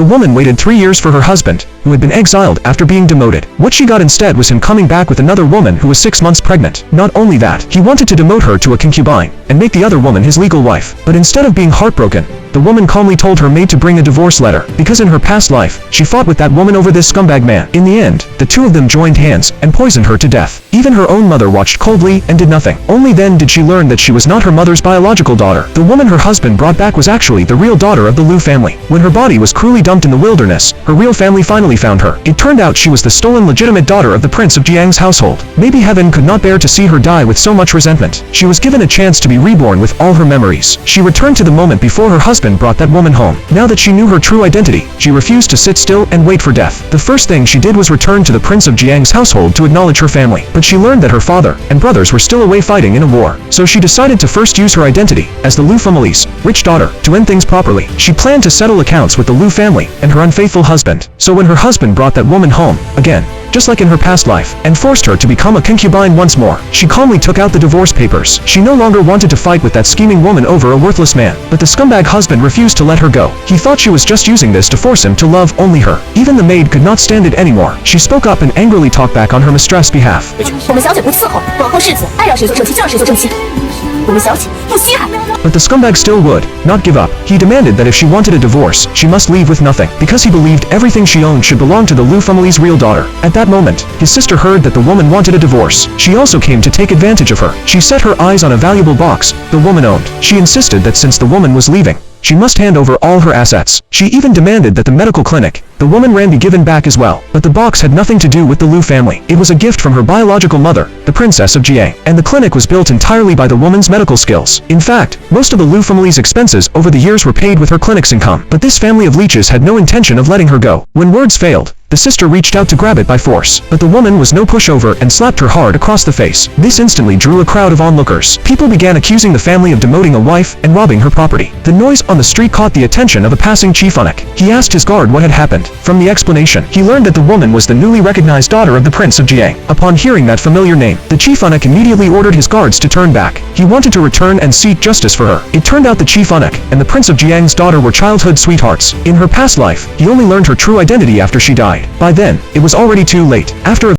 woman waited 3 years for her husband, who had been exiled after being demoted. What she got instead was him coming back with another woman who was 6 months pregnant. Not only that, he wanted to demote her to a concubine, and make the other woman his legal wife. But instead of being heartbroken, the woman calmly told her maid to bring a divorce letter, because in her past life, she fought with that woman over this scumbag man. In the end, the two of them joined hands, and poisoned her to death. Even her own mother watched coldly, and did nothing. Only then did she learn that she was not her mother's biological daughter. The woman her husband brought back was actually the real daughter of the Liu family. When her body was cruelly dumped in the wilderness, her real family finally found her. It turned out she was the stolen legitimate daughter of the prince of Jiang's household. Maybe heaven could not bear to see her die with so much resentment. She was given a chance to be reborn with all her memories. She returned to the moment before her husband brought that woman home. Now that she knew her true identity, she refused to sit still and wait for death. The first thing she did was return to the prince of Jiang's household to acknowledge her family. But she learned that her father and brothers were still away fighting in a war. So she decided to first use her identity as the Liu family's rich daughter to end things properly. She planned to settle accounts with the Liu family and her unfaithful husband. So when her husband brought that woman home, again, just like in her past life, and forced her to become a concubine once more, she calmly took out the divorce papers. She no longer wanted to fight with that scheming woman over a worthless man, but the scumbag husband refused to let her go. He thought she was just using this to force him to love only her. Even the maid could not stand it anymore. She spoke up and angrily talked back on her mistress' behalf. But the scumbag still would not give up. He demanded that if she wanted a divorce, she must leave with nothing, because he believed everything she owned should belong to the Liu family's real daughter. At that moment, his sister heard that the woman wanted a divorce. She also came to take advantage of her. She set her eyes on a valuable box the woman owned. She insisted that since the woman was leaving, she must hand over all her assets. She even demanded that the medical clinic the woman ran be given back as well. But the box had nothing to do with the Liu family. It was a gift from her biological mother, the princess of Jiang, and the clinic was built entirely by the woman's medical skills. In fact, most of the Liu family's expenses over the years were paid with her clinic's income. But this family of leeches had no intention of letting her go. When words failed, the sister reached out to grab it by force, but the woman was no pushover and slapped her hard across the face. This instantly drew a crowd of onlookers. People began accusing the family of demoting a wife and robbing her property. The noise on the street caught the attention of a passing chiefeunuch. He asked his guard what had happened. From the explanation, he learned that the woman was the newly recognized daughter of the Prince of Jiang. Upon hearing that familiar name, the chiefeunuch immediately ordered his guards to turn back. He wanted to return and seek justice for her. It turned out the chiefeunuch and the Prince of Jiang's daughter were childhood sweethearts. In her past life, he only learned her true identity after she died. By then, it was already too late. After a